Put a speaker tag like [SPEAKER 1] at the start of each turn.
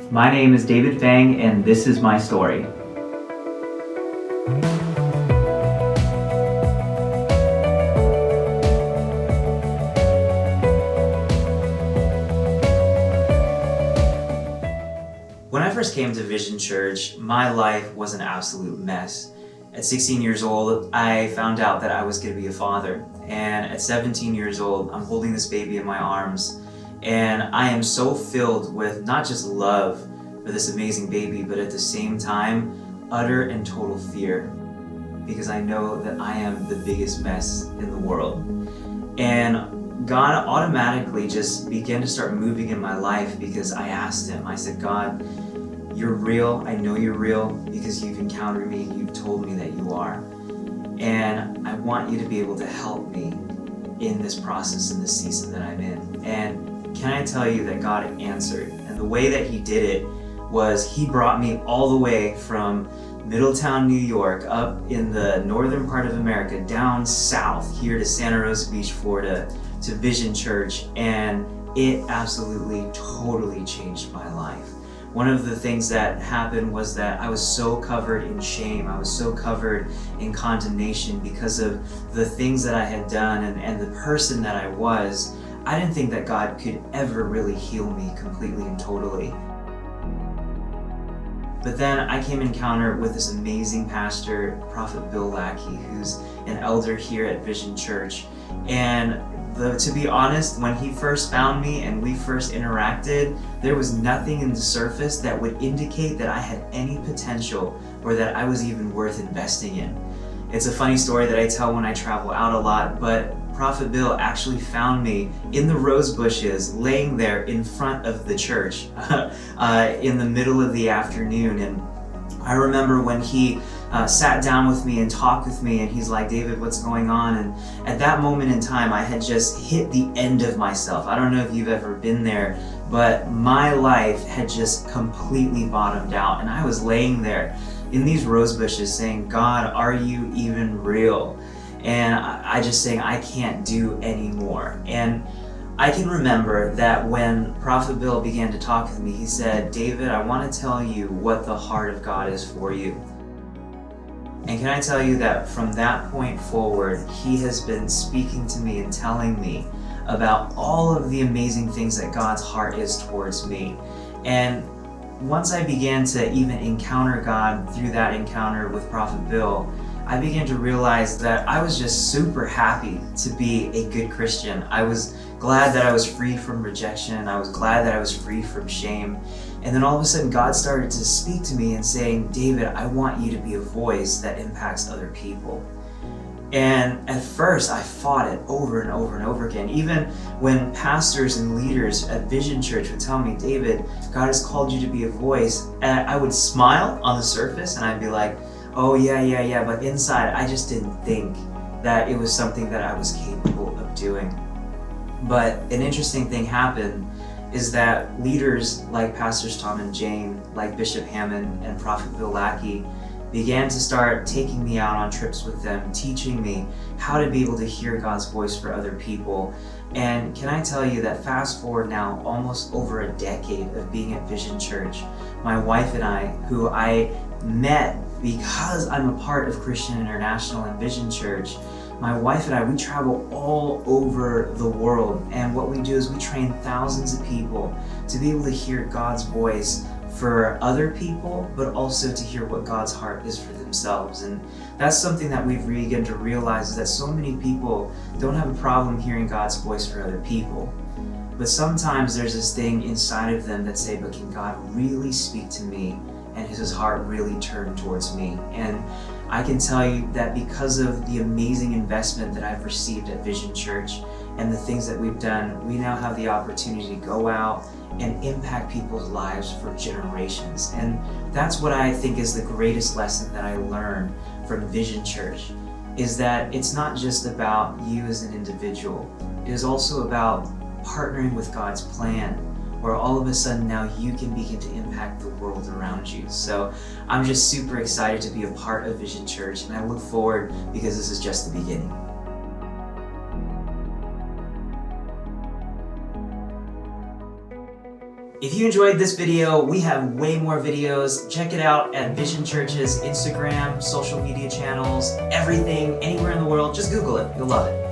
[SPEAKER 1] My name is David Fang, and this is my story. When I first came to Vision Church, my life was an absolute mess. At 16 years old, I found out that I was going to be a father. And at 17 years old, I'm holding this baby in my arms. And I am so filled with not just love for this amazing baby, but at the same time, utter and total fear. Because I know that I am the biggest mess in the world. And God automatically just began to start moving in my life because I asked Him. I said, God, you're real. I know you're real because you've encountered me and you've told me that you are. And I want you to be able to help me in this process, in this season that I'm in. And can I tell you that God answered? And the way that He did it was He brought me all the way from Middletown, New York, up in the northern part of America, down south here to Santa Rosa Beach, Florida, to Vision Church. And it absolutely, totally changed my life. One of the things that happened was that I was so covered in shame. I was so covered in condemnation because of the things that I had done and the person that I was. I didn't think that God could ever really heal me completely and totally. But then I came in encounter with this amazing pastor, Prophet Bill Lackey, who's an elder here at Vision Church. And to be honest, when he first found me and we first interacted, there was nothing in the surface that would indicate that I had any potential or that I was even worth investing in. It's a funny story that I tell when I travel out a lot, but Prophet Bill actually found me in the rose bushes, laying there in front of the church in the middle of the afternoon. And I remember when he sat down with me and talked with me, and he's like, David, what's going on? And at that moment in time, I had just hit the end of myself. I don't know if you've ever been there, but my life had just completely bottomed out. And I was laying there in these rose bushes saying, God, are you even real? And I just saying, I can't do anymore. And I can remember that when Prophet Bill began to talk with me, he said, David, I want to tell you what the heart of God is for you. And can I tell you that from that point forward, He has been speaking to me and telling me about all of the amazing things that God's heart is towards me. And once I began to even encounter God through that encounter with Prophet Bill, I began to realize that I was just super happy to be a good Christian. I was glad that I was free from rejection. I was glad that I was free from shame. And then all of a sudden, God started to speak to me and saying, David, I want you to be a voice that impacts other people. And at first, I fought it over and over and over again. Even when pastors and leaders at Vision Church would tell me, David, God has called you to be a voice, and I would smile on the surface and I'd be like, oh yeah, but inside I just didn't think that it was something that I was capable of doing. But an interesting thing happened is that leaders like Pastors Tom and Jane, like Bishop Hamon and Prophet Bill Lackey, began to start taking me out on trips with them, teaching me how to be able to hear God's voice for other people. And can I tell you that fast forward now, almost over a decade of being at Vision Church, my wife and I, who I met because I'm a part of Christian International and Vision Church, my wife and I, we travel all over the world. And what we do is we train thousands of people to be able to hear God's voice for other people, but also to hear what God's heart is for themselves. And that's something that we've begun to realize, is that so many people don't have a problem hearing God's voice for other people. But sometimes there's this thing inside of them that say, but can God really speak to me? And His heart really turned towards me. And I can tell you that because of the amazing investment that I've received at Vision Church and the things that we've done, we now have the opportunity to go out and impact people's lives for generations. And that's what I think is the greatest lesson that I learned from Vision Church, is that it's not just about you as an individual. It is also about partnering with God's plan, where all of a sudden now you can begin to impact the world around you. So I'm just super excited to be a part of Vision Church, and I look forward because this is just the beginning. If you enjoyed this video, we have way more videos. Check it out at Vision Church's Instagram, social media channels, everything, anywhere in the world. Just Google it. You'll love it.